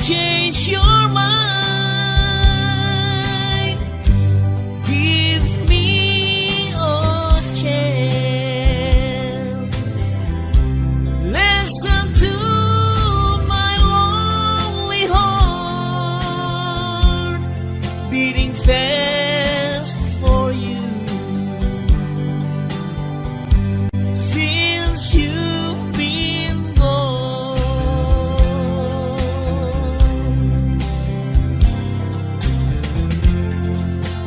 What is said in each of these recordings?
change your mind. Give me a chance. Listen to my lonely heart beating fast for you. Since you've been gone,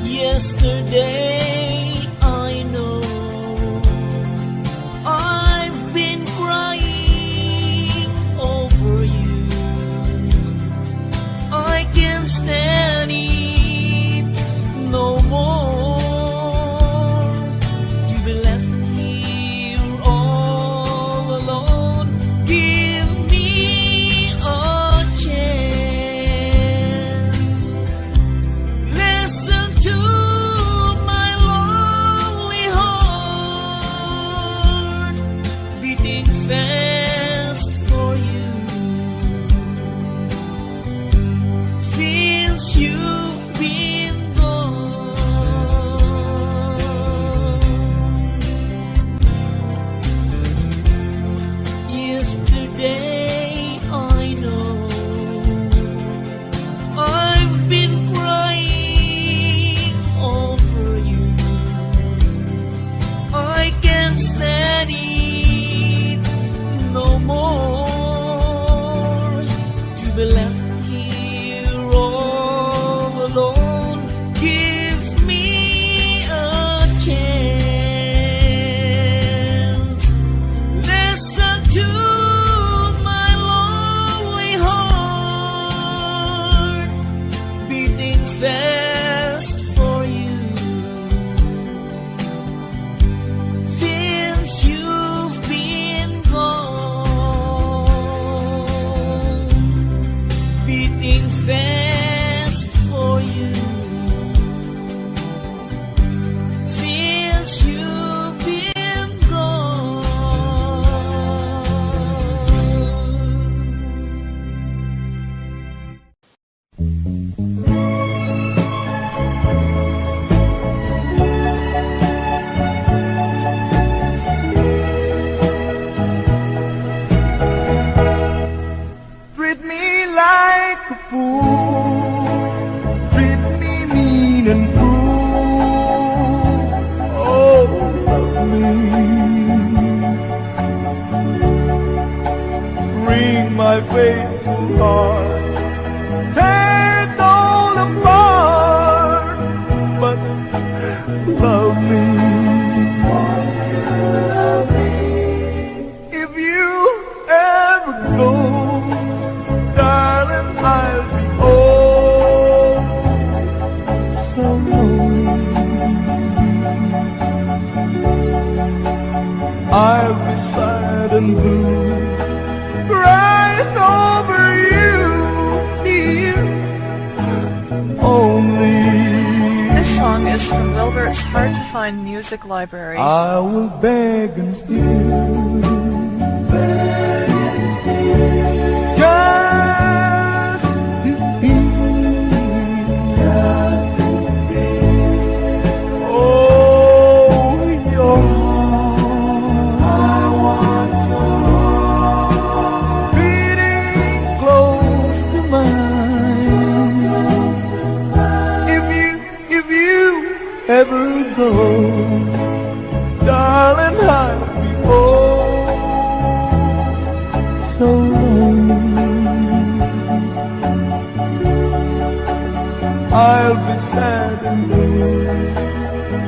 yesterday I know I've been crying over you. I can't stand it no more, to be left here all alone. Give me a chance. Listen to my lonely heart beating fast for you. Since you've been gone, yesterday I know I've been crying over you. I can't stand it no more, to be left here all alone. Give me a chance. Listen to my lonely heart beating fast for you. Since you've been gone, beating fast for you. Since you've been Treat me like a fool, treat me mean and cruel. Oh, love me, bring my faithful heart, tear it all apart, but love me. If you ever go, darling, I'll be oh so lonely. I'll be sad and blue, crying over you here only. This song is from Wilbert's Hard to Find Music Library. I will beg and steal, just to be, oh, your heart. I want your heart beating close to mine. If you ever go, darling, I'll be oh so lonely. I'll be sad and blue,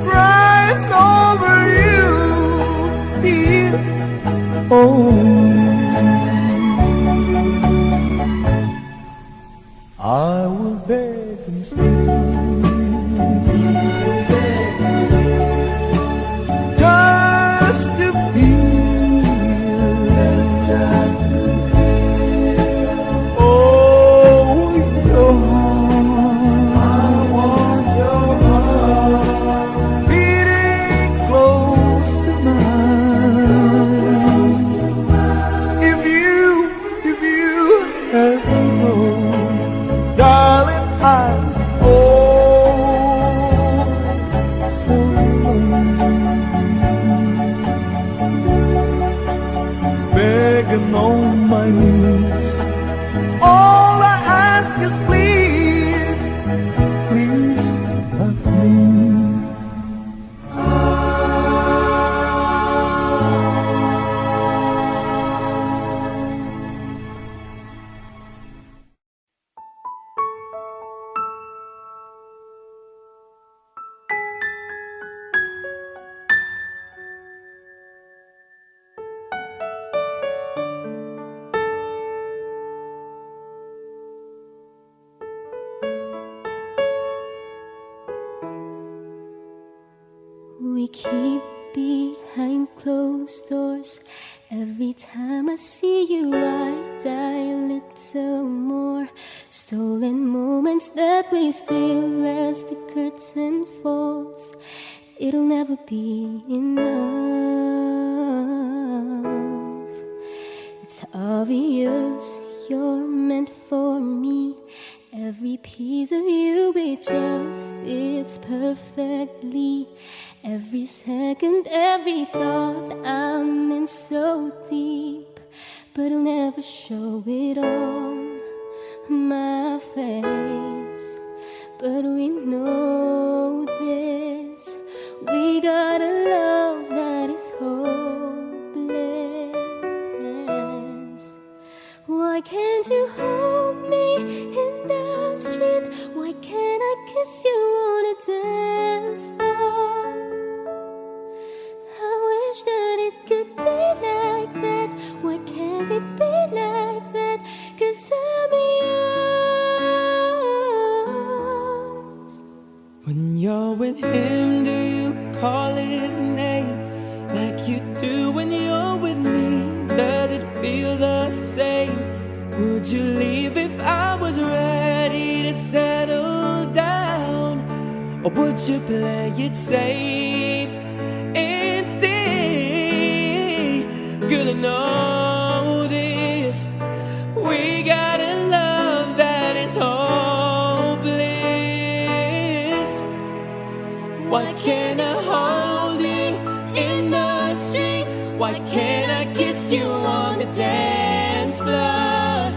crying over you here only. I will beg and steal, just to feel, oh, your heart. I want your heart beating close to mine. moments that we steal as the curtain falls, it'll never be enough. It's obvious you're meant for me. Every piece of you, it just fits perfectly. Every second, every thought, I'm in so deep, but I'll never show it on my face. But we know this, we got a love that is hopeless. Why can't you hold me in the street? Why can't I kiss you on a dance floor? I wish that it could be like that. Why can't it be like that? 'Cause I'm yours. When you're with him, do you call his name like you do when you're with me? Does it feel the same? Would you leave if I was ready to settle down? Or would you play it safe and stay? Girl, I know this, we got a love that is hopeless. Why can't I hold you in the street? Why can't I kiss you on the dance floor?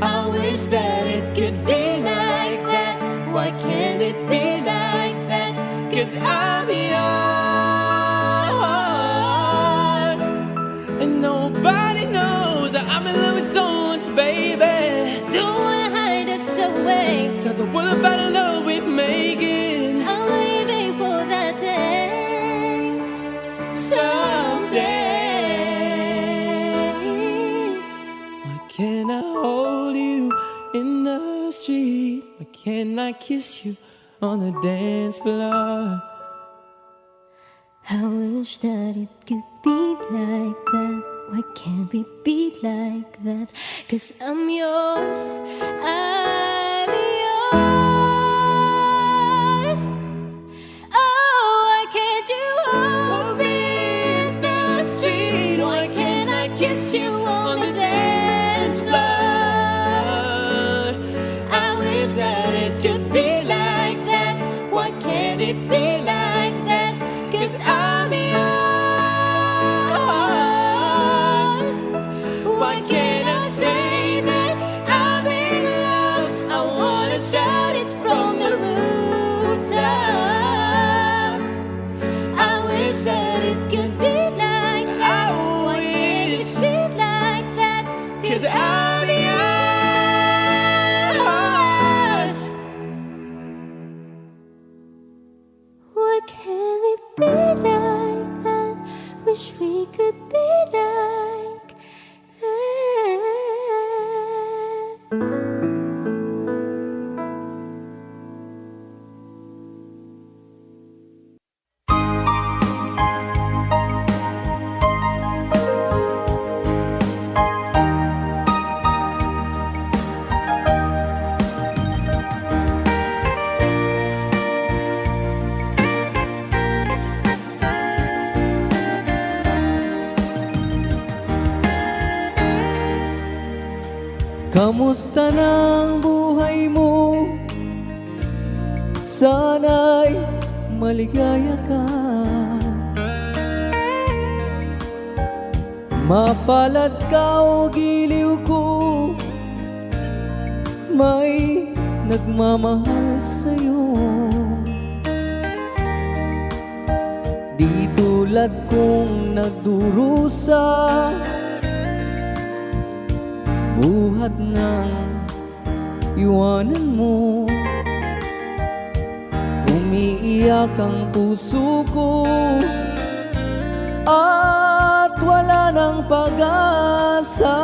I wish that it could be like that. Why can't it be like that? 'Cause I'm yours, and nobody knows I'm in love with someone, baby. Don't wanna hide us away. Tell the world about the love we're making. I'm waiting for that day someday. Why can't I hold you in the street? Why can't I kiss you on the dance floor? I wish that it could be like that. Why can't we be like that? 'Cause I'm yours, I'm yours. Oh, why can't you hold me in the street? Why can't I kiss you on the dance floor? I wish that it could be like that. Why can't it be like that? 'Cause I'm yours. Why can't I say that I'm in love? I wanna shout it from the rooftops. I wish that it could be like that. Why can't it be like that? 'Cause I'm yours. Why can't we be like that? Wish we could be like that. Kamusta ng buhay mo? Sana'y maligaya ka. Mapalad ka o giliw ko, may nagmamahal sa'yo. Di tulad kong nagdurusa, buhat ng iwanan mo. Umiiyak ang puso ko at wala ng pag-asa.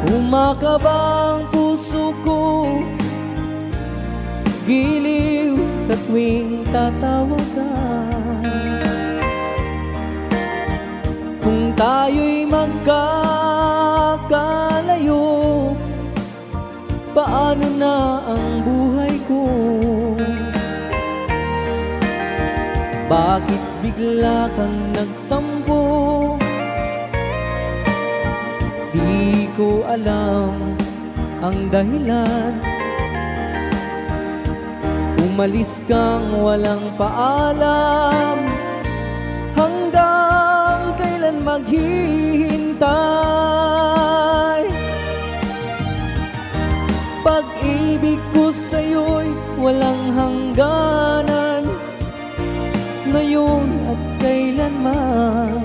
Umakaba ang puso ko, giliw sa tuwing tatawag ka. Kung tayo'y magkakalayo, Paano na ang buhay ko? Bakit bigla kang nagtampo? Di ko alam ang dahilan. Umalis kang walang paalam. Hanggang kailan maghihintay? Pag-ibig ko sa'yo'y walang hangganan, ngayon at kailanman.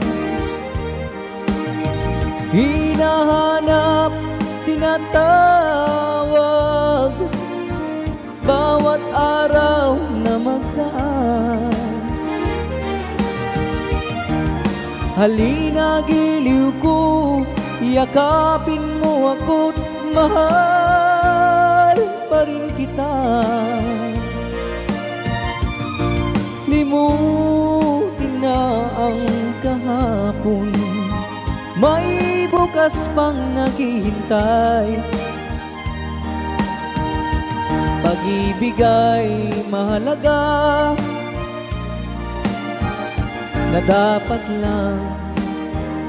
Hinahanap, tinatawag, bawat araw na magdaan. Halina, giliw ko, yakapin mo ako't mahal pa rin kita. Limutin na ang kahapon, may bukas pang naghihintay. Pag-ibig ay mahalaga, na dapat lang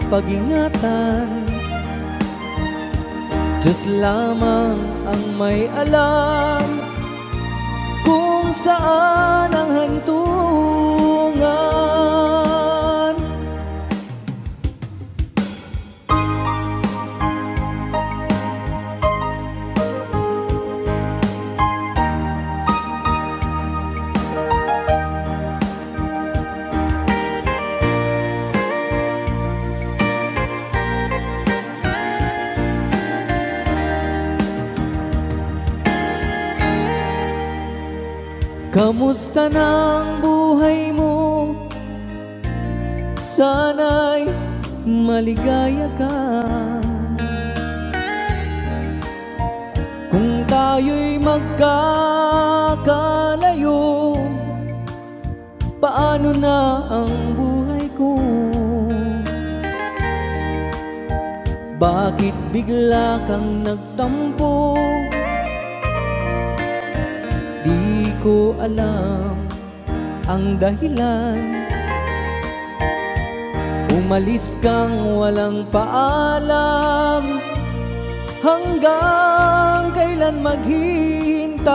pag-ingatan. Diyos lamang ang may alam kung saan ang hantungan. Kamusta ng buhay mo? Sana'y maligaya ka. Kung tayo'y magkakalayo, paano na ang buhay ko? Bakit bigla kang nagtampo? Di ko alam ang dahilan. Umalis kang walang paalam. Hanggang kailan maghihintay?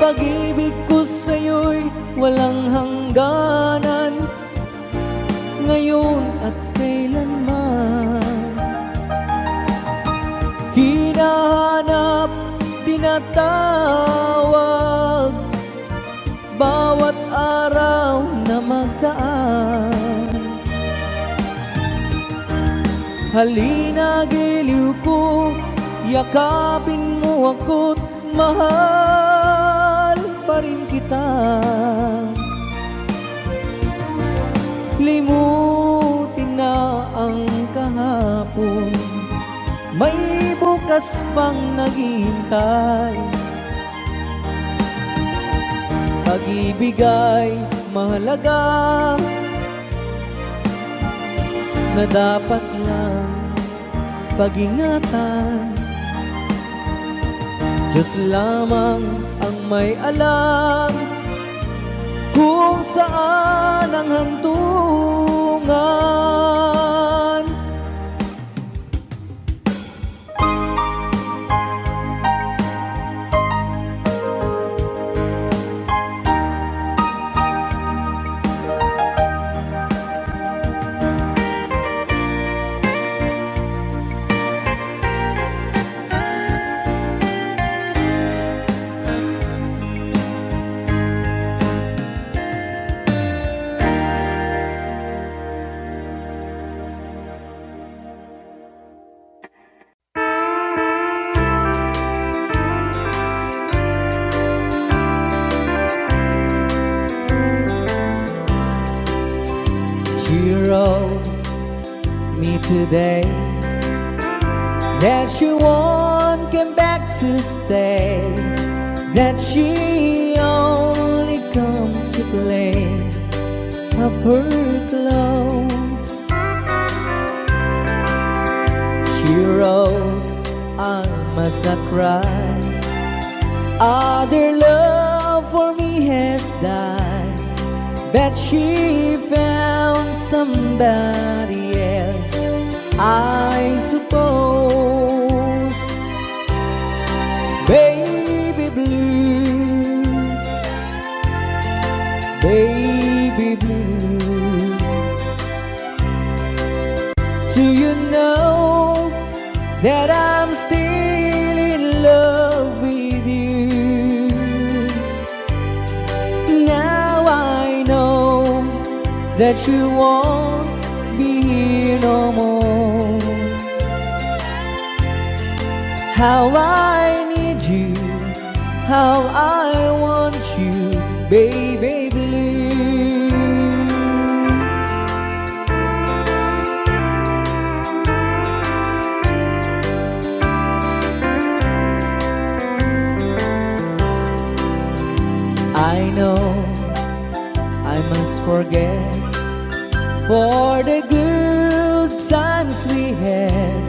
Pag-ibig ko sa'yo'y walang hangganan, ngayon at kailanman. Hinahanap, tinatawag, bawat araw na magdaan. Halina, giliw ko, yakapin mo ako't mahal pa rin kita. Limutin na ang kahapon, may bukas pang naghihintay. Pag-ibig ay mahalaga, na dapat lang pag-ingatan. Diyos lamang ang may alam kung saan ang hantungan. She wrote me today that she won't come back to stay, that she only comes to play of her clothes. She wrote, I must not cry. Other love for me has died, but she found somebody else, I suppose. Baby blue, baby blue, do you know that I'm still in love with you? Now I know that you won't be here no more. How I need you, how I want you, baby blue. I know I must forget for the good times we had,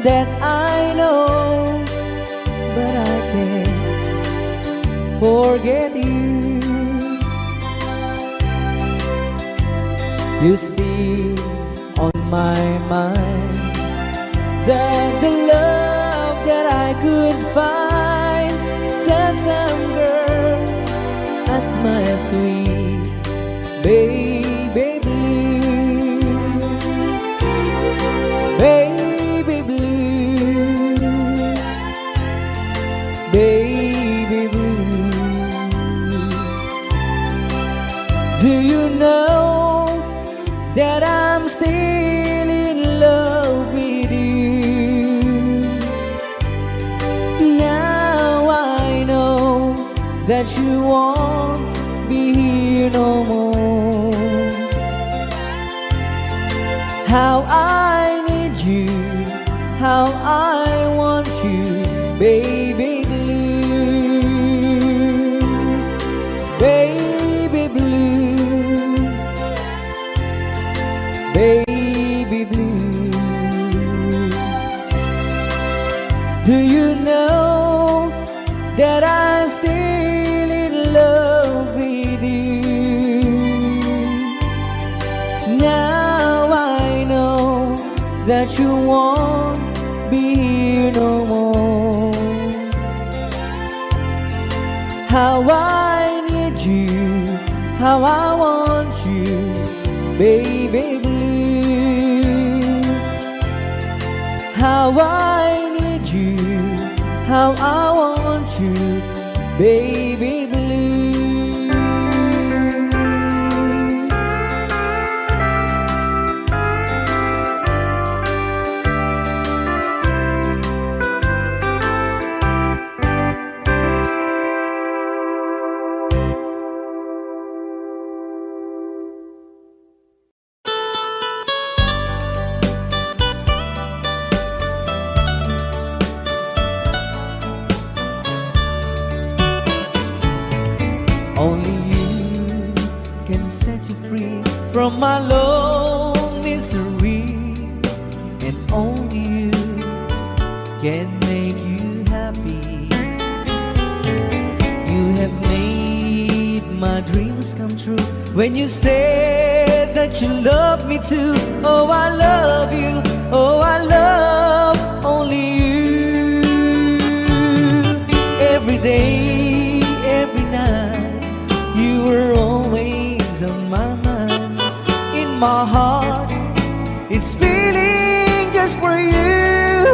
that I know, but I can't forget you. You're still on my mind, that the love that I could find, such some girl as my sweet baby blue, baby blue, baby blue. Do you know that I'm still in love with you? Now I know that you won't be here no more. How I need you, how I want you, baby blue, baby blue, baby blue. Do you know that I'm still in love with you? Now I know that you won't be here no more. How I need you, how I want you, baby blue. How I need you, how I want you, baby blue. Only you can set you free from my lone misery, and only you can make you happy. You have made my dreams come true when you said that you love me too. Oh, I love you, oh, I love only you. Every day, every night, you were always on my mind. In my heart, it's feeling just for you.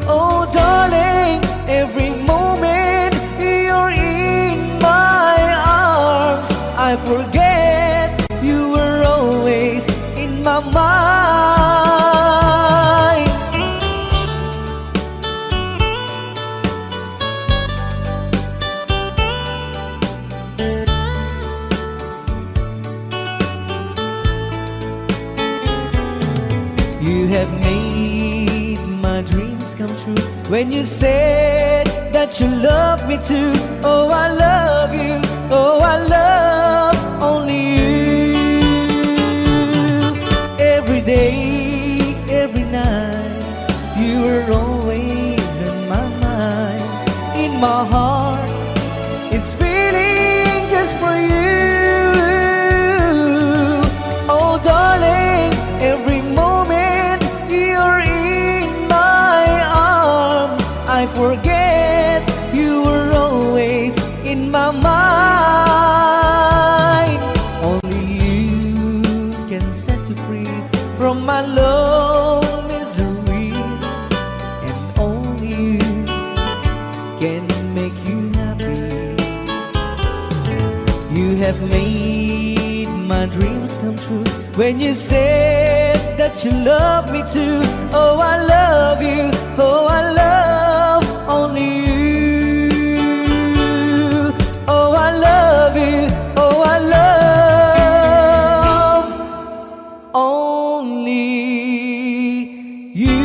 Oh, darling, every moment you're in my arms, I forget you were always in my mind. You have made my dreams come true when you said that you love me too. Oh, I love you, oh, I love only you. Every day, every night, from my lone misery, and only you can make you happy. You have made my dreams come true when you said that you love me too. Oh, I love you. Oh, I love only you. Oh, I love you. Oh, I love only you.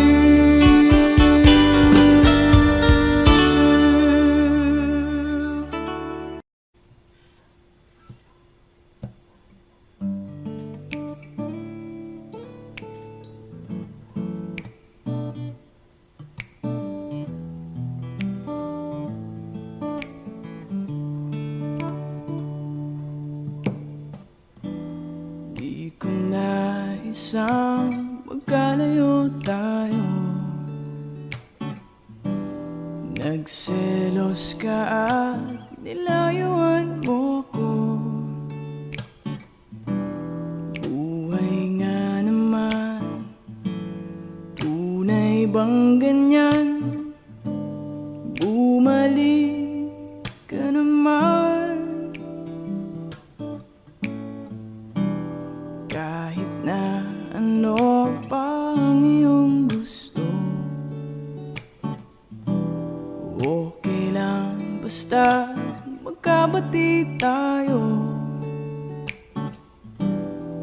Di ko na isang magkalayo tayo. Nagselos ka at nilayuan mo ko. Buhay nga naman, tunay bang ganyan? Bumalik ka naman. Kahit na ano pa ang iyong gusto, okay lang basta magkabati tayo.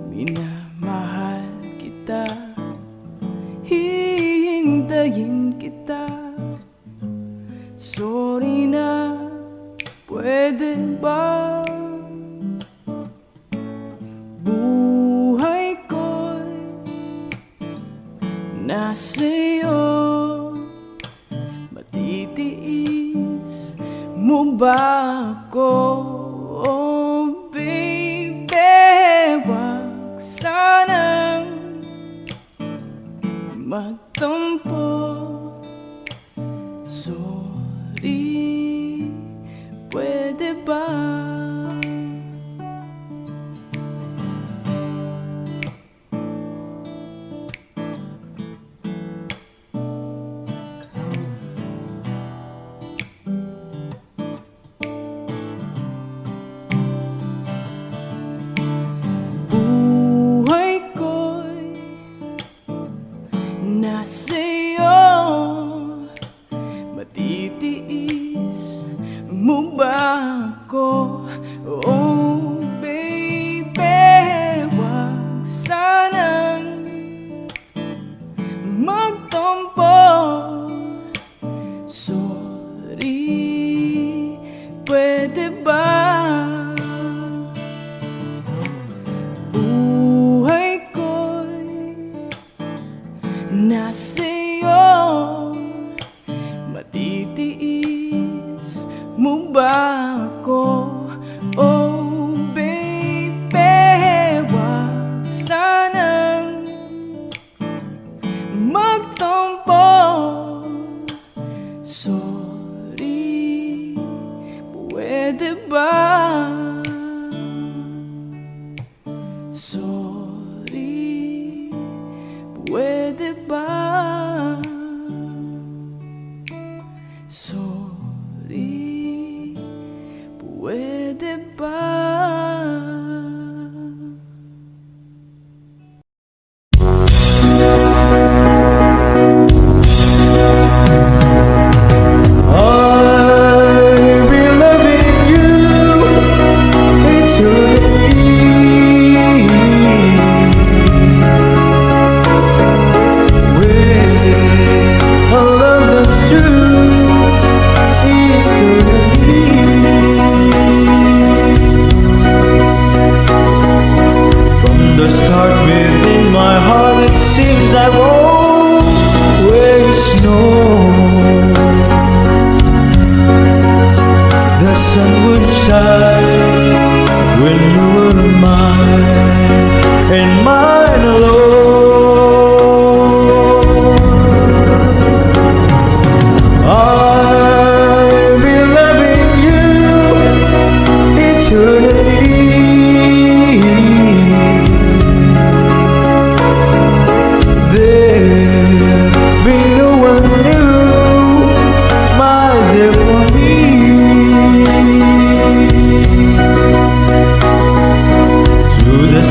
Minamahal kita, hihintayin kita. Sorry na, pwede ba? Buhay ko'y nasa'yo. Matitiis mo ba ako? Oh, baby, wag sanang magtampo. Sorry, pwede ba? Buhay ko'y nasa'yo. Matitiis mo ba ako? Oh, baby, wag sanang magtampo. Sorry, pwede ba? Buhay ko'y nasa'yo. Matitiis mo ba ako? Oh, baby, wag sanang magtampo. Sorry, pwede ba? Sorry, pwede ba? Sorry, pwede ba? I'll be loving you eternally.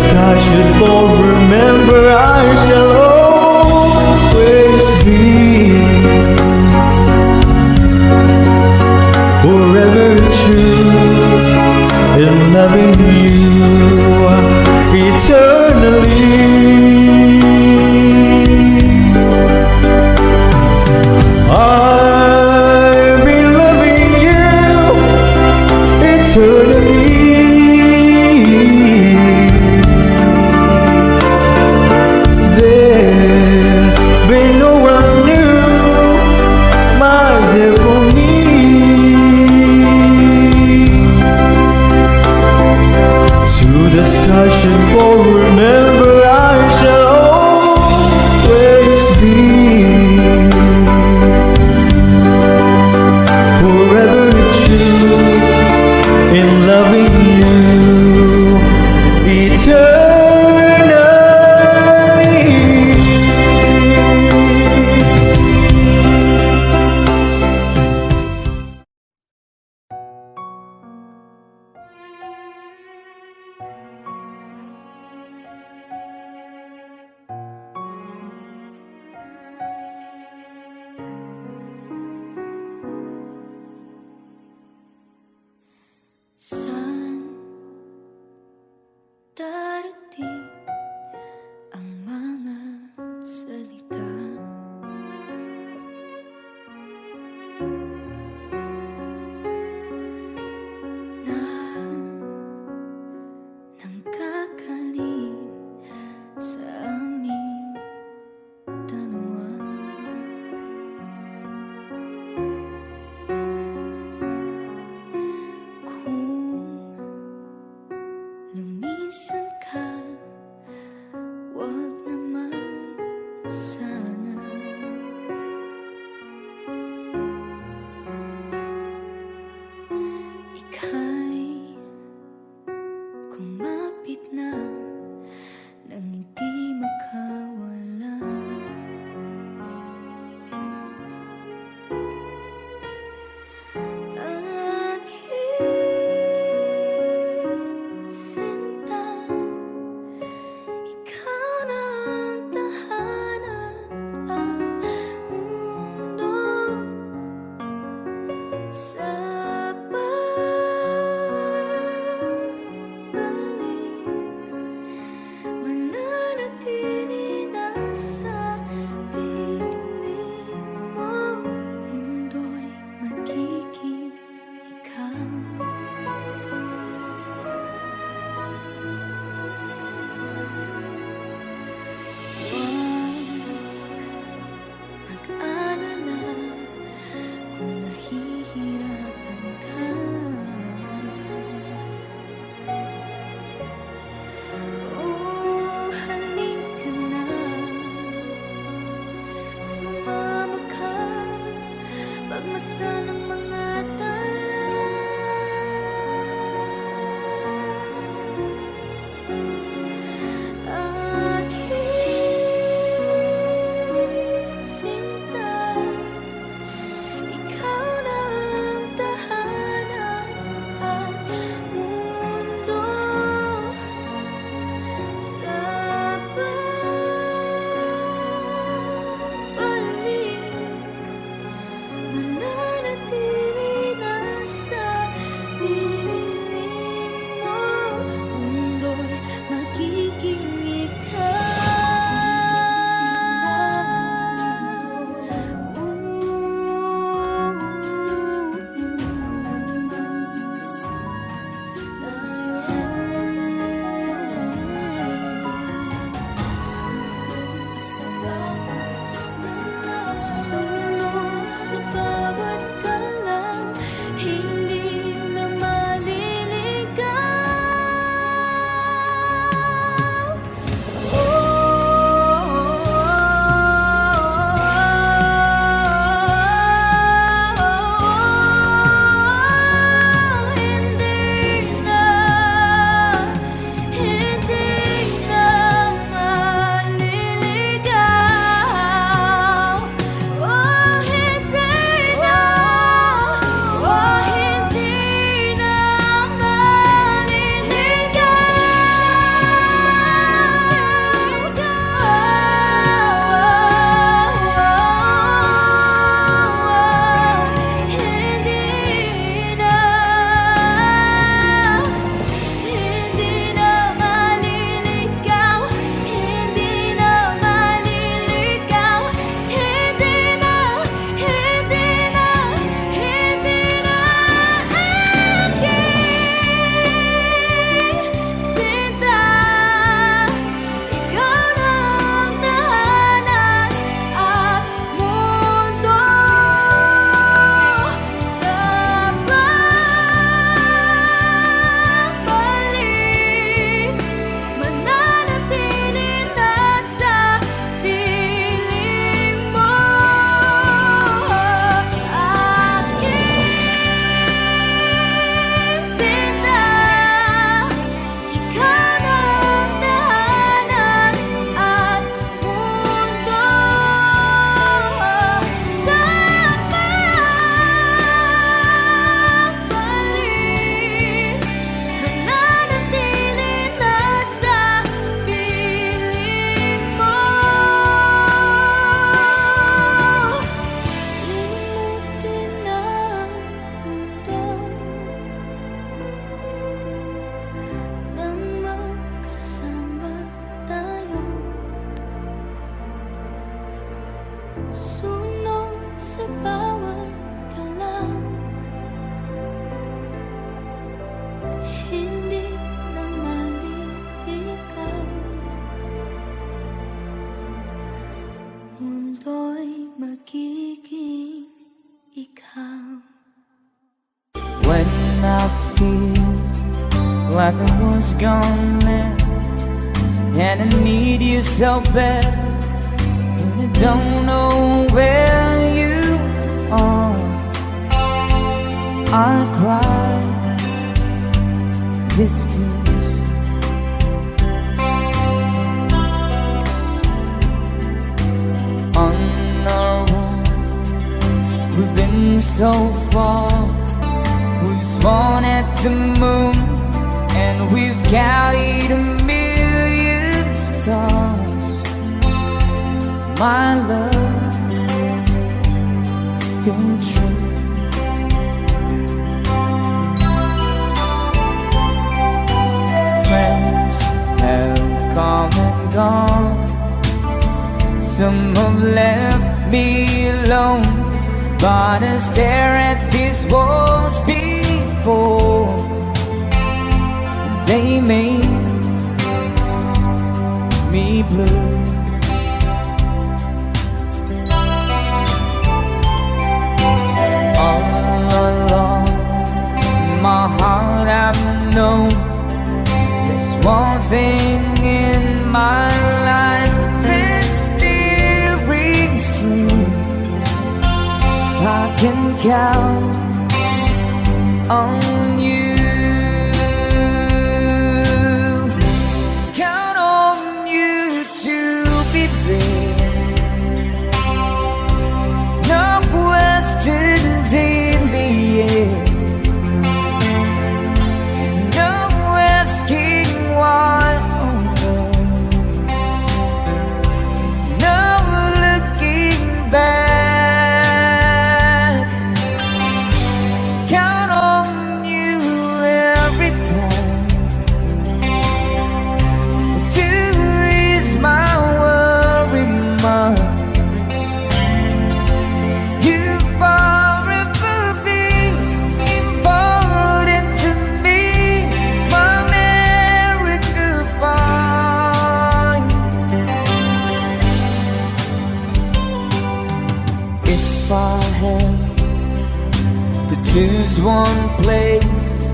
sky should fall, remember I shall always be forever true in loving you eternally. I'll be loving you eternally. There'll be no one new, my dear, for me. To the sky should fall, remember I shall always be forever true in loving you eternally. Saan darating ang mga salita na nangkakaling sa aming tanawang? Lumisan ka, wag naman sana. Ika'y kumapit na nang hindi makawala. Sinta, ikaw na ang tahanan, ang mundo sa pagbalik I was gone now, and I need you so bad, and I don't know where you are. I cry this tears on our own. We've been so far, we've sworn at the moon, and we've counted a million stars. My love, still true. Friends have come and gone, some have left me alone, but I stare at these walls before they made me blue. All along my heart I've known there's one thing in my life that still rings true. I can count on you. Count on you to be there. No questions in the air. No asking why. No looking back. If I have to choose one place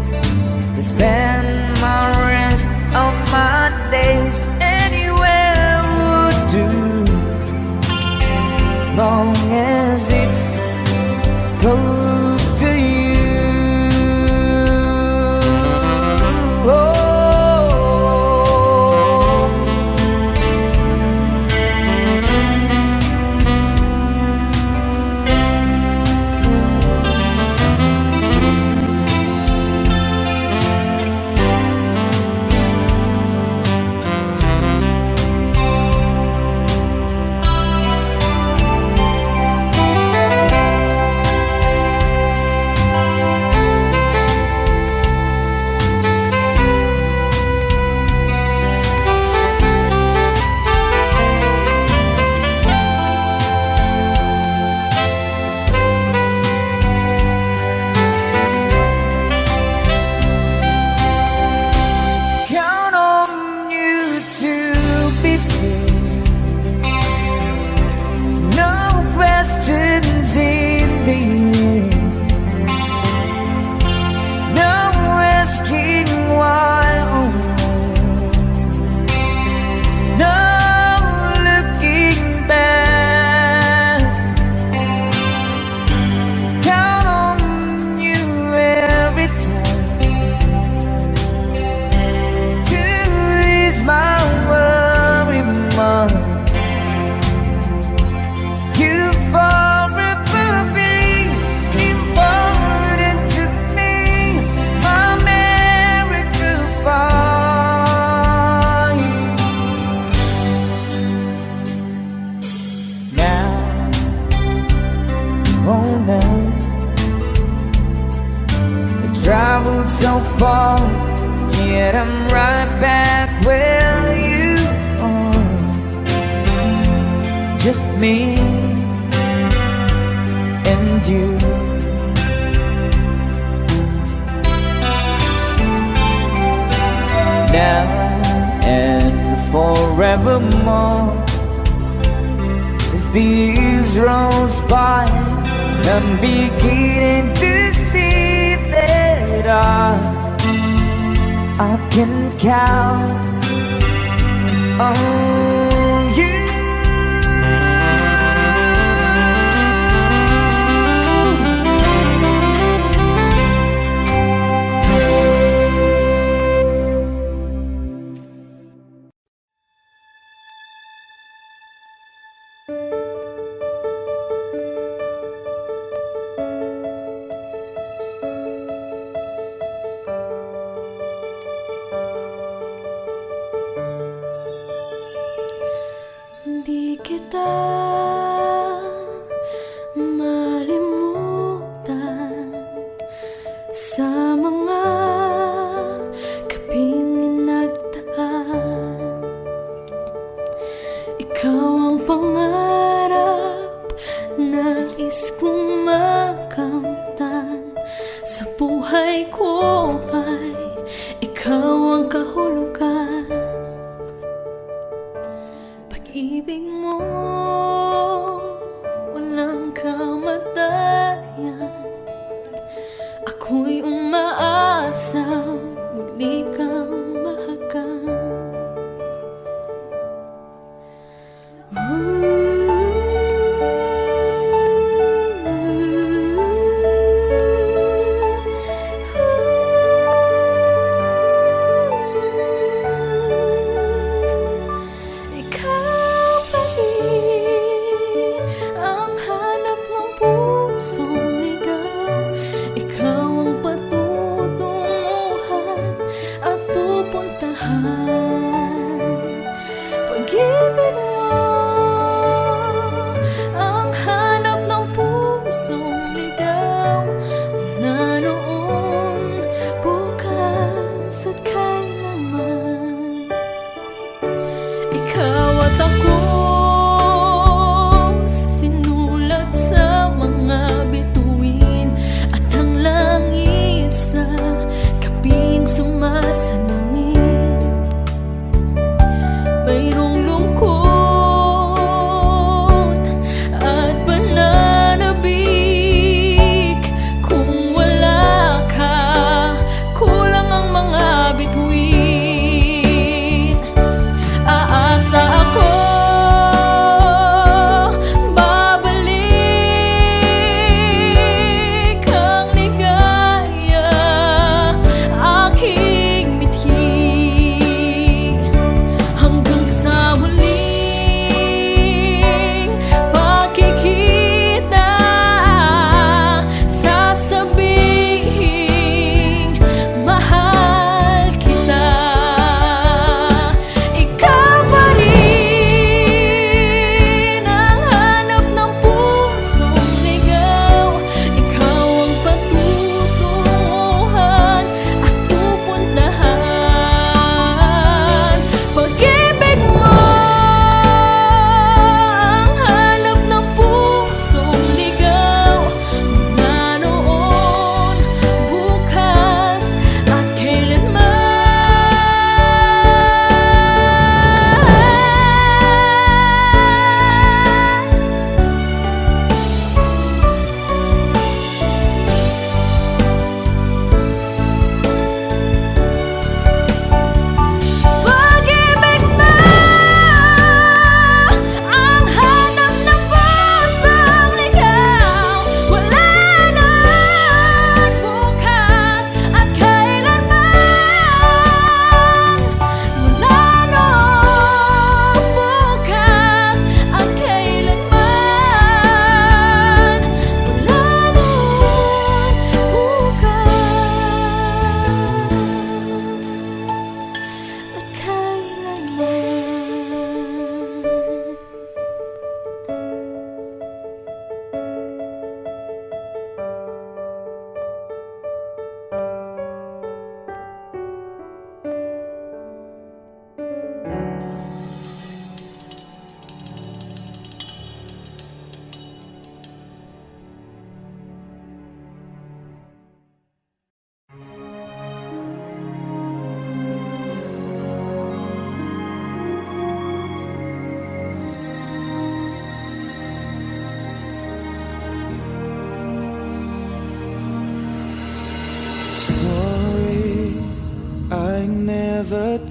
to spend my rest of my days, anywhere would do, long as it's close to you. Traveled so far, yet I'm right back where you are. Just me and you. Now and forevermore, as the years rolls by, I'm beginning to see that I can count on you. Di kita malimutan sa mga gabing nagdaan. Ikaw ang pangarap, nais kong makamtan. Sa buhay ko ay ikaw ang kahulugan. Pag-ibig mo, walang kamatayan. Ako'y umaasa, muli kang mahagan. Pag-ibig mo ang hanap ng pusong ligaw. Mula noon, bukas at kailanman. Ikaw at ako, sinulat sa mga bituin. At ang langit sa gabing sumasalangit. Mayroong lungkot at pananabik. Kung wala ka, kulang ang mga bituin. Aasa ako, babalik ang ligaya, aking mithi. Hanggang sa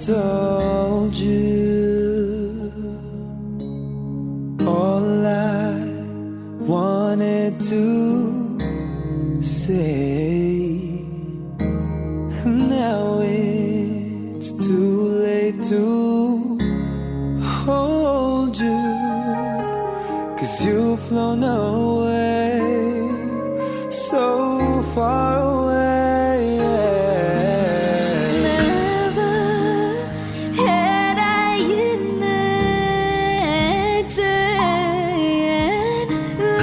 told you all I wanted to say. Now it's too late to hold you, 'cause you've flown away, so far away. Never had I imagined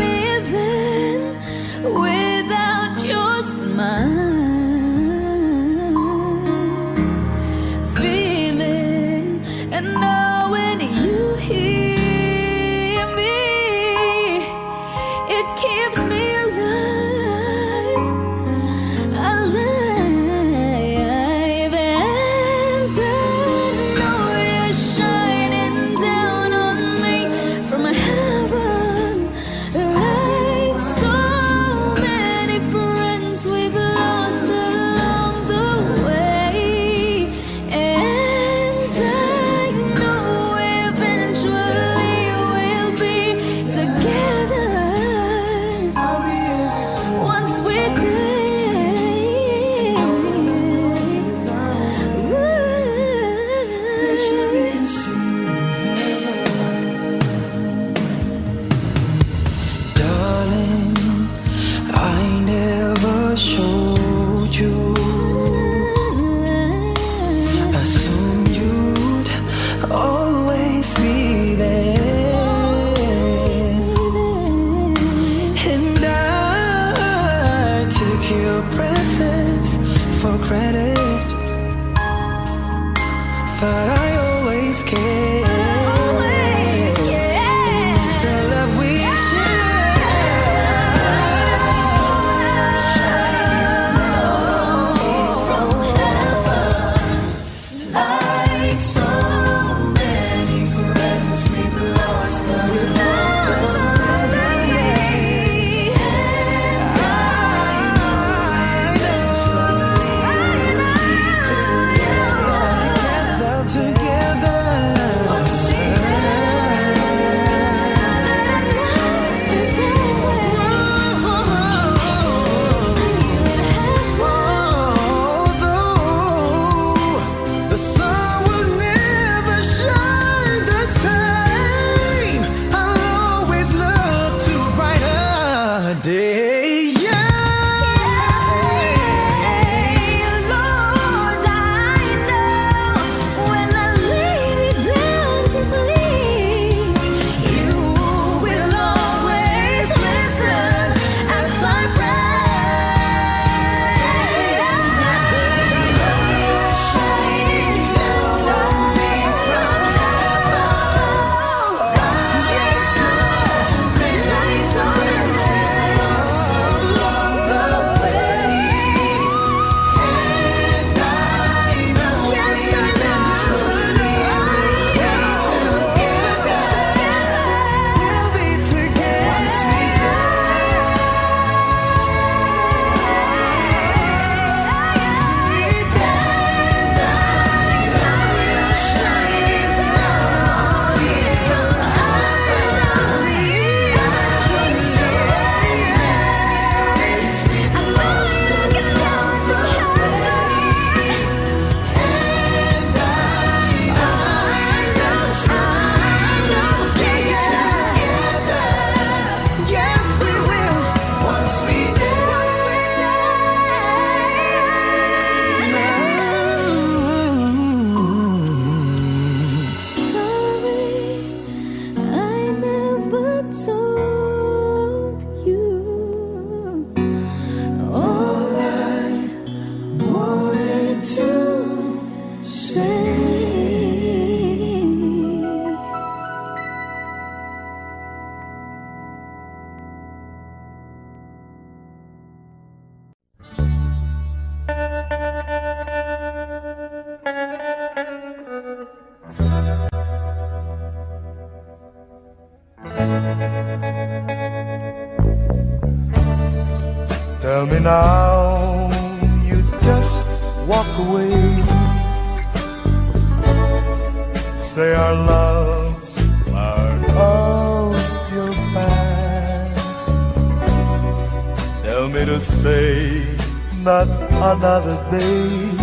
living without your smile, feeling and knowing you hear me, it keeps me alive, alive. And I know you're shining down on me from heaven, like so many friends we've lost along the way. And I know eventually we'll be together once we're there. Darling, I never showed you. Assumed you'd always be there, and I took your presence for granted, but I always cared. It's the love we like so many friends we've lost along the way. I know together. Although the sun will never shine the same, I'll always look to a brighter day. Lord, I know when I lay me down to sleep, you will always listen as I We'll be Yes, we will. Once we sorry, I never told you all I wanted to say. Tell me now, you just walk away. say our loves are of your past. Tell me to stay, not another day.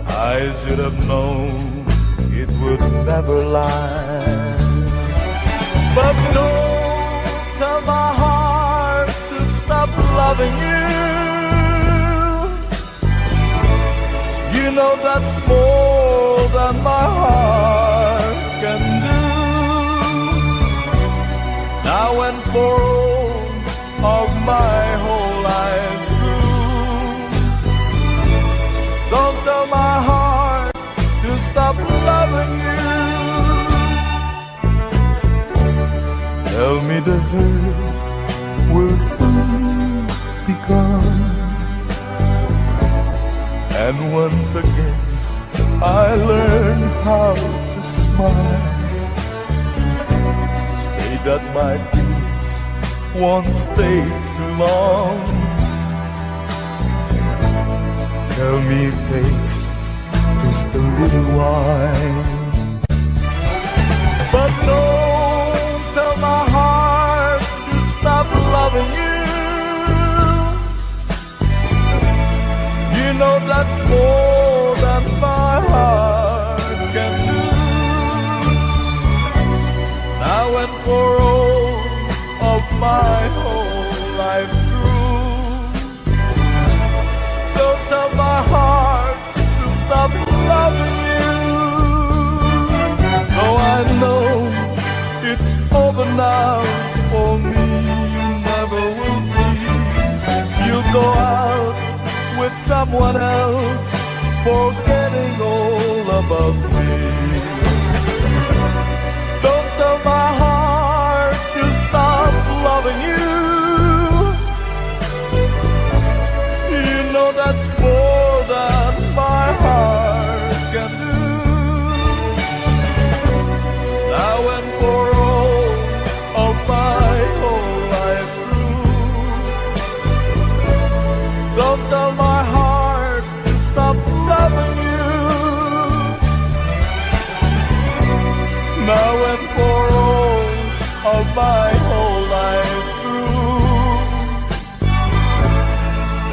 I should have known it would never last. But don't tell my heart to stop loving you. You know that's more than my heart can do. Now and for all of my whole life through, don't tell my heart to stop loving you. Tell me the hurt will soon be gone, and once again I learn how to smile. Say that my tears won't stay too long. Tell me it takes just a little while. But don't tell my heart to stop loving you. You know that's more than my heart can do. Now and for all of my whole life through, don't tell my heart to stop loving you. Though I know it's over now for me, you never will be. You'll go out with someone else, forgetting all about me. Don't tell my heart to stop loving you. You know that's more than my heart can do. Now and for all of my whole life through, don't tell my heart to stop loving you. Now and for all of my whole life through,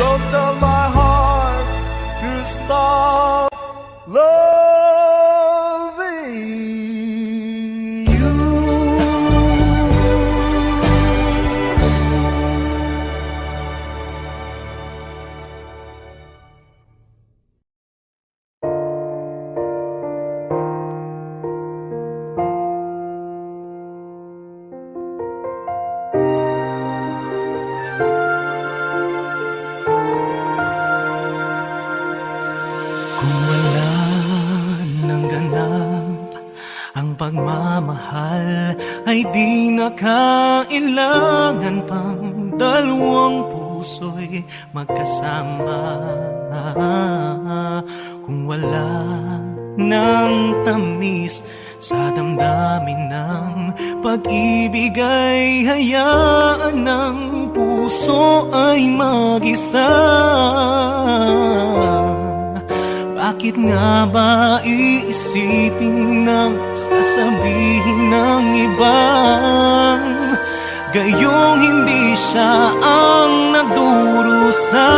don't tell my heart to stop loving you. Kung wala nang ganap ang pagmamahal, ay di na kailangan pang dalawang puso'y magkasama. Kung wala nang tamis sa damdamin ng pag-ibig, ay hayaan ng puso ay mag-isa. Bakit nga ba iisipin ng sasabihin ng ibang gayong hindi siya ang nagdurusa?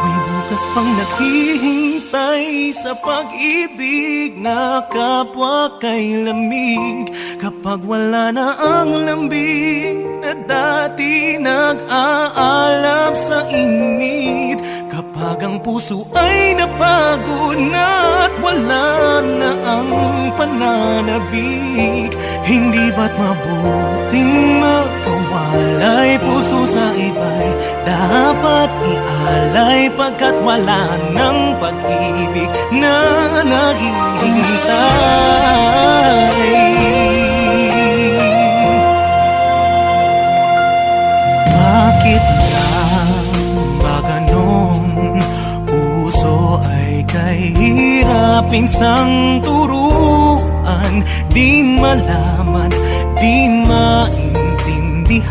May bukas pang naghihintay sa pag-ibig na kapwa kay lamig. Kapag wala na ang lambig na dati nag-aalab sa init, kapag ang puso ay napagod na at wala na ang pananabik, hindi ba't mabuting magkawalay? Puso sa iba'y dapat ialay, pagkat wala ng pag-ibig na naghihintay. Bakit lang ba ganon? Puso ay kahirapin sang turuan, di malaman, di maintindihan.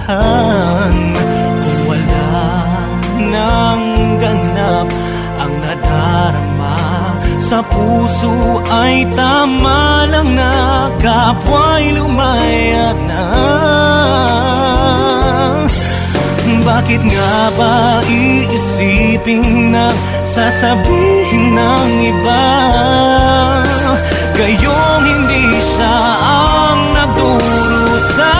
Kung wala nang ganap ang nadarama sa puso ay tama lang na kapwa'y lumaya na. Bakit nga ba iisipin na sasabihin ng iba gayong hindi siya ang nagdurusa?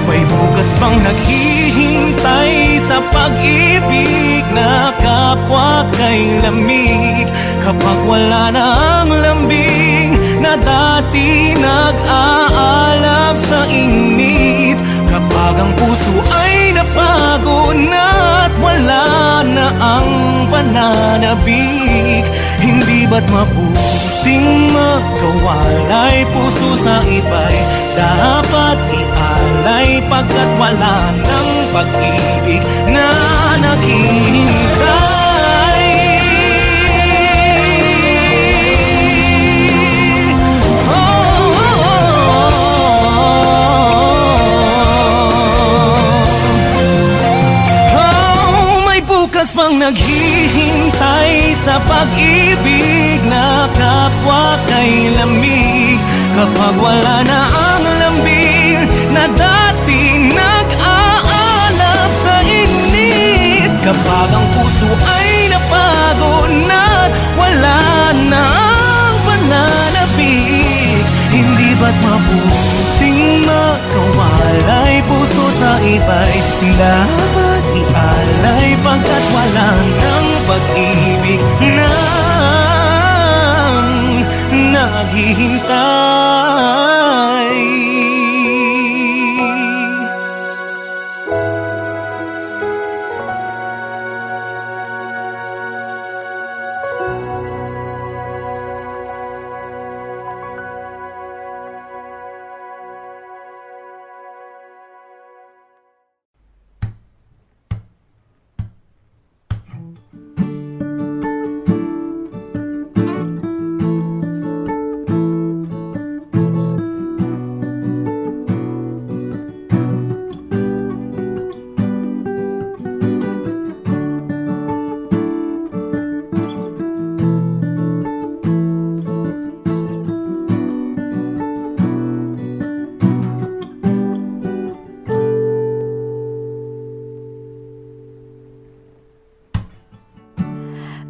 May bukas pang naghihintay sa pag-ibig na kapwa kay lamig. Kapag wala na ang lambing na dati nag-aalab sa init, kapag ang puso ay napagod na at wala na ang pananabik, hindi ba't mabuting magkawalay? Puso sa iba'y dapat ialay pagkat wala ng pag-ibig na naghihintay. Pang naghihintay sa pag-ibig na kapwa kay lamig, kapag wala na ang lambing na dati nag-aalab sa init, kapag ang puso ay napagod na wala na ang pananabik, hindi ba't mabuting makawalay? Puso sa iba'y dapat ialay pagkat wala ng pag-ibig na naghihintay.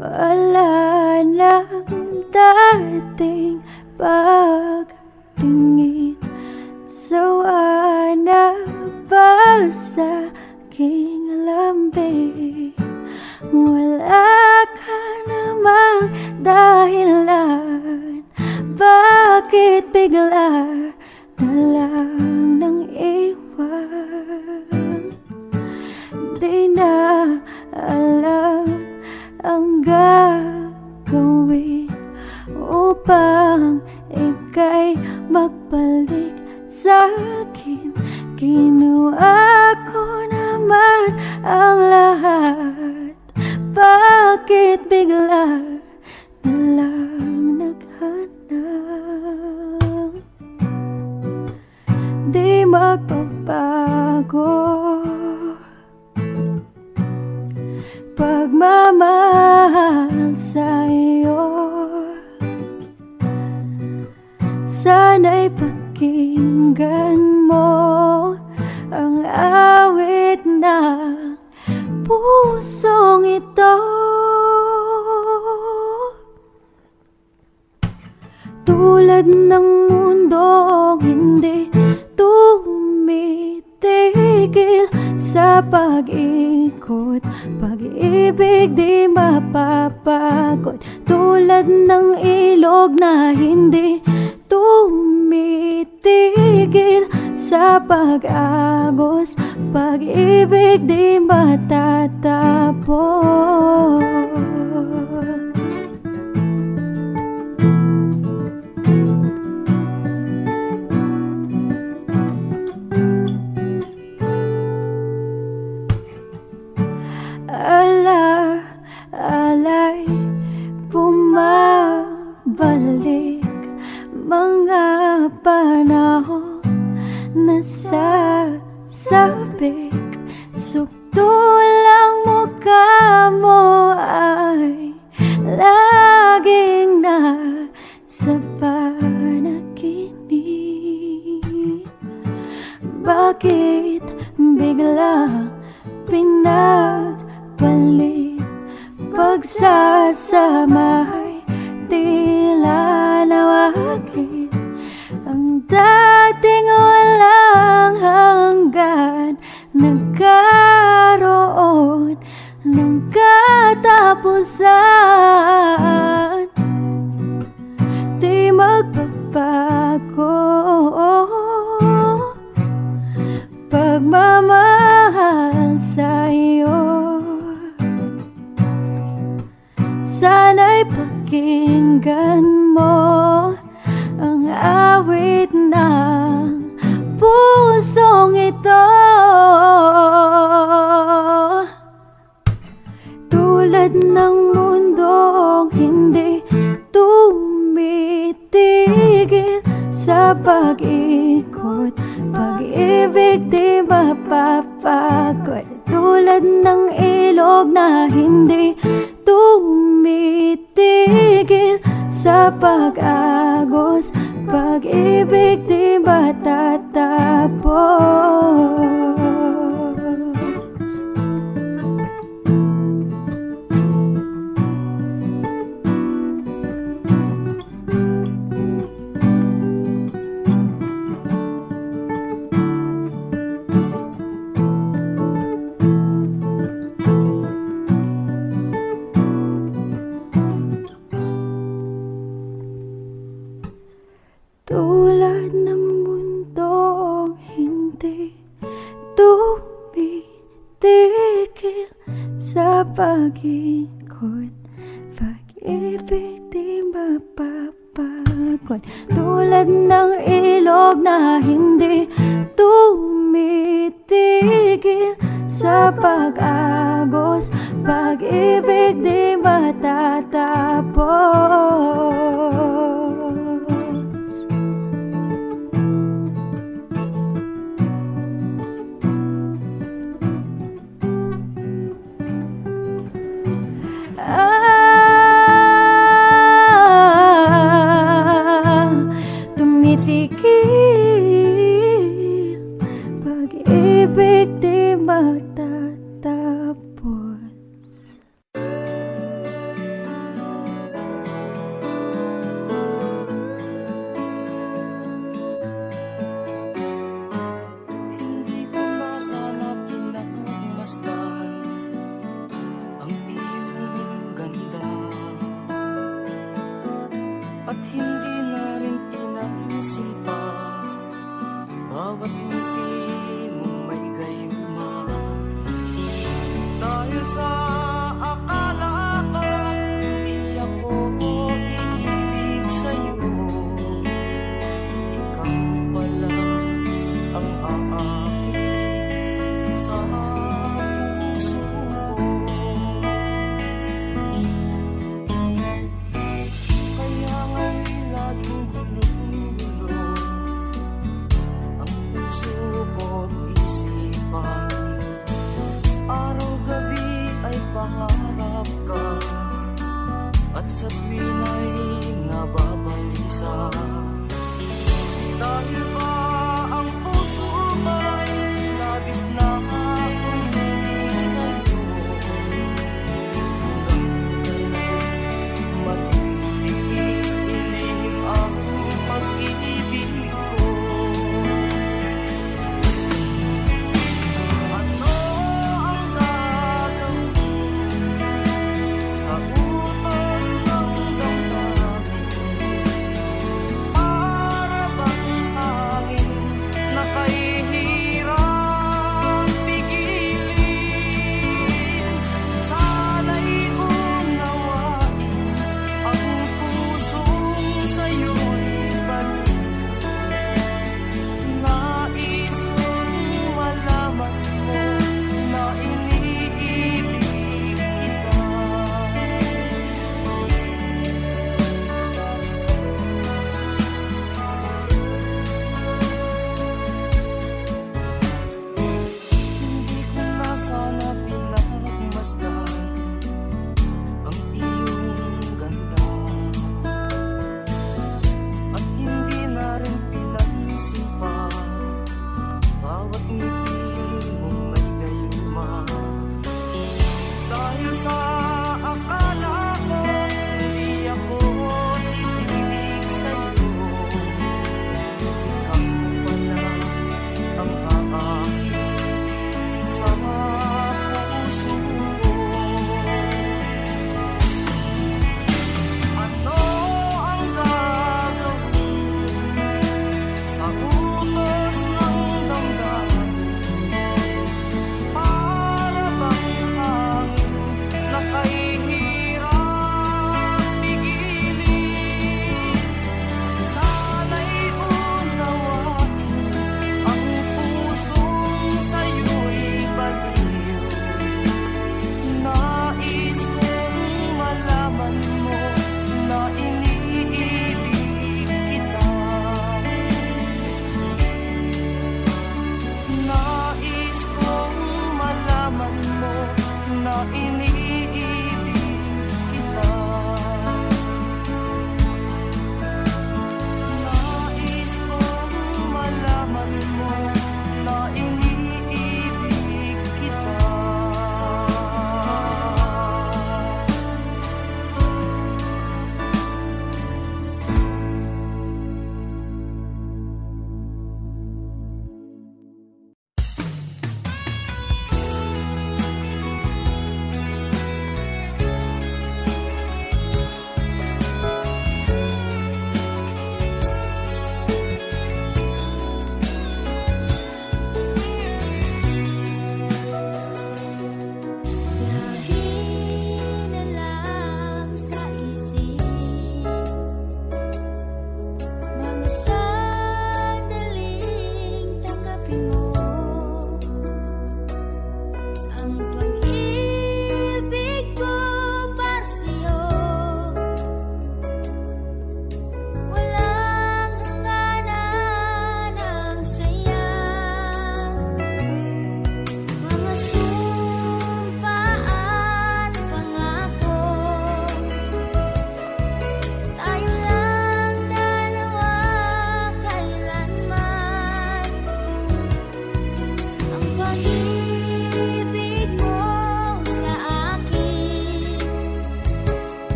Wala nang dating pagtingin, sawa na ba sa aking lambing? Wala ka namang dahilan, bakit bigla na lang nang iwan? Di na alam ang gagawin upang ika'y magbalik sa'kin. Ginawa ko naman ang lahat, bakit bigla na lang naghanap? Di magpapago pagmamahal sa'yo, sana'y pakinggan mo ang awit ng pusong ito. Tulad ng mundong hindi tumitigil sa pag-ikot, pag-ibig di mapapagod. Tulad ng ilog na hindi tumitigil sa pag-agos, pag-ibig di matatapos. Alay, bumabalik mga panahon na sasabik, sukto lang mukha mo pagsasamay tila nawaglit. Ang dating walang hanggan nagkaroon ng katapusan. Di magbabago pagmamahal sa'yo. Sana'y pakinggan mo ang awit ng pusong ito. Tulad ng mundong hindi tumitigil sa pag-ikot, pag-ibig di mapapagod. Tulad ng ilog na hindi tumitigil sa pag-agos, pag-ibig di matatapos. Tulad ng mundong hindi tumitigil sa pag-ikot, pag-ibig di mapapagod. Tulad ng ilog na hindi tumitigil sa pag-agos, pag-ibig di matatapos. Tumitigil, pag-ibig di matatapos. Hindi ko na sana pinagmasdan ang iyong ganda, at hindi na rin pinansin pa bawat ngiti mong may gayuma. Dahil sa akala ko hindi ako iibig sa'yo, ikaw pala ang aakit sa puso ko. Kaya nga'y laging gulo-gulo ang puso ko't isipan. Araw-gabi ay pangarap ka, at sa tuwin ay nababalisa. Dahil ba ang puso ko'y labis na umiibig sa'yo, hanggang kailan matitiis ilim ang pag-ibig ko. Ano ang gagawin sa utos ng damdamin? Para bang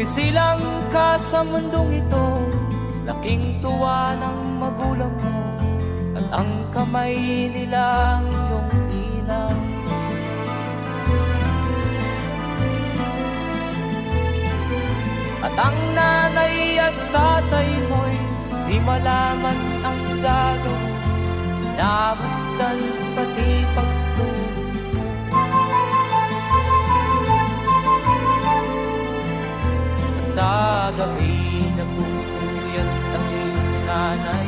Isisilang ka sa mundong ito, laking tuwa ng magulang mo, at ang kamay nila iyong inang. At ang nanay at tatay mo'y di malaman ang gagawin, namasdan pati pagtulog. At kagabi nagpupuyat ang iyong nanay,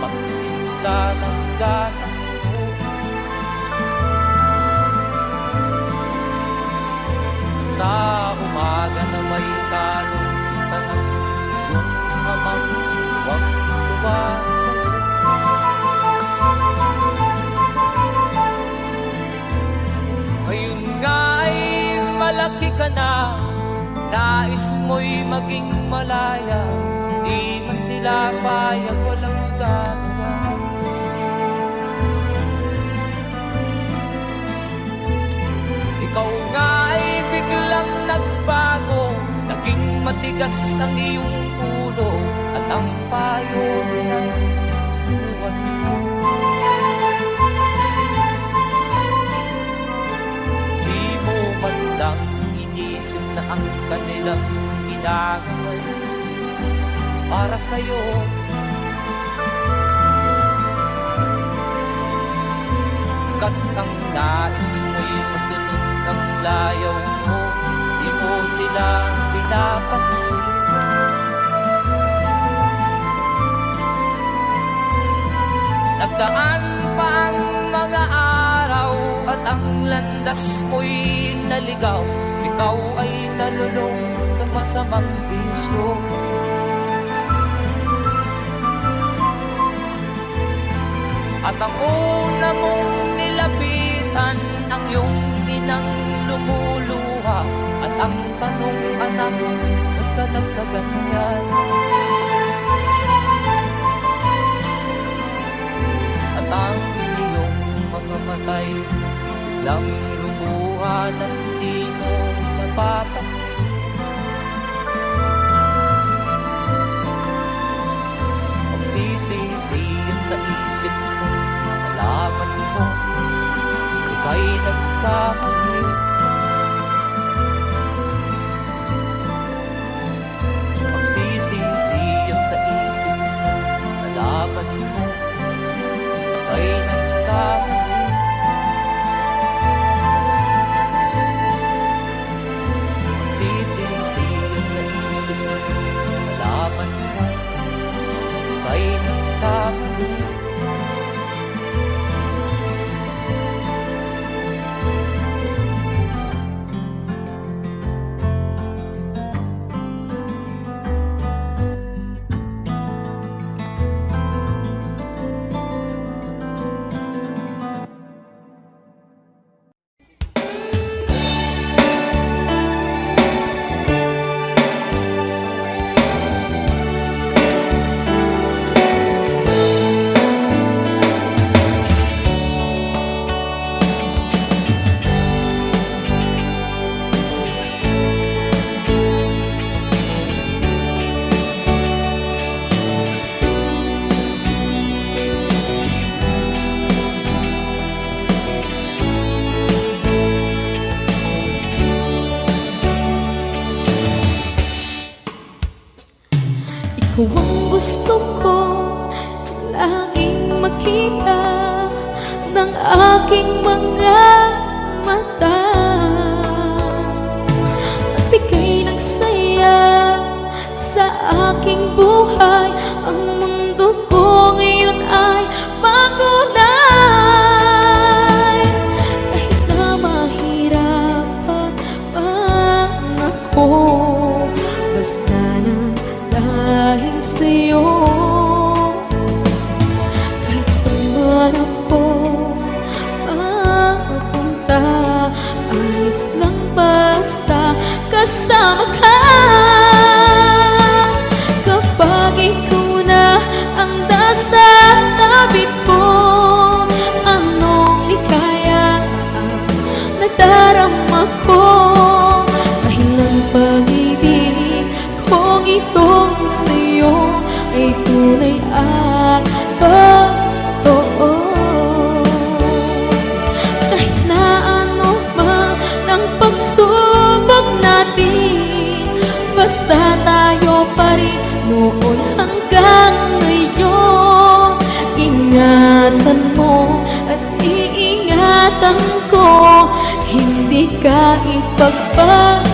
pagtinda ng gatas mo. Sa umaga na may talong tanong, yung amang tuwang-tuwa sa'yo. Ngayon nga ay malaki ka na, nais mo'y maging malaya, di man sila payag, walang gagawa. Ikaw nga ay biglang nagbago, naging matigas ang iyong ulo, at ang payo ay suwan mo. Di mo man lang inisip na ang kanilang ginagaway para sa'yo. Kat ang nais mo'y masunod ang layaw mo, di mo sila pinapansin. Nagdaan pa ang mga araw at ang landas mo'y naligaw, ikaw ay nalulong sa masamang bisyo. At ang una mong nilapitan ang iyong inang lumuluha, at ang tanong, anak, ba't ka nagkaganyan? At ang iyong mga matay biglang lumuha na hindi mo napapansin. Magsisisiyan sa isip mo, malaman mo ika'y nagkamali. Magsisisiyan sa isip mo, malaman mo ika'y nagkamali. Magsisisiyan sa isip mo, malaman mo ika'y nagkamali. Ikaw ang gusto ko laging makita ng aking mga mata, at bigay ng saya sa aking buhay. Ang mundo ko ngayon ay makulay, kahit na mahirapan man ako, basta na dahil sa'yo. Kahit saan ako mapunta, ayos lang basta kasama ka. Kapag ikaw na ang nasa tabi ko, anong likaya ang nadarama ko. Dahil ang pag-ibig ko, hindi ka ipagpapalik.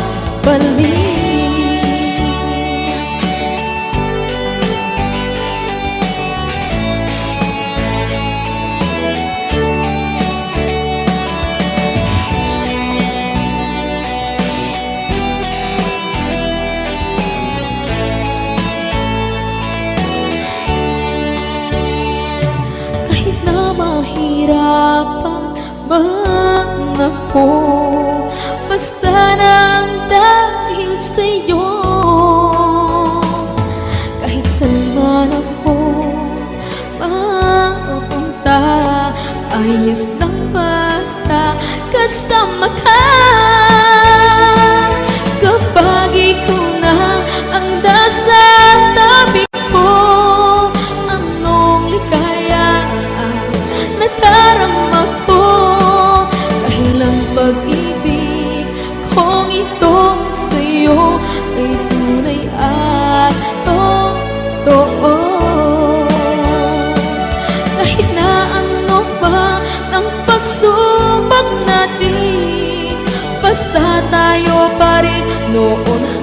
Kahit na mahirapan man ako, basta nang dahil sa'yo. Kahit saan man ako mapunta, ayos lang basta kasama ka. Kapag ikaw na ang nasa tabi ko, anong likaya ang nadarama ko. Dahil ang pag-ibig kong itong sa'yo ay tunay at totoo. Kahit na ano pa ang pagsubok natin, basta tayo pa rin noon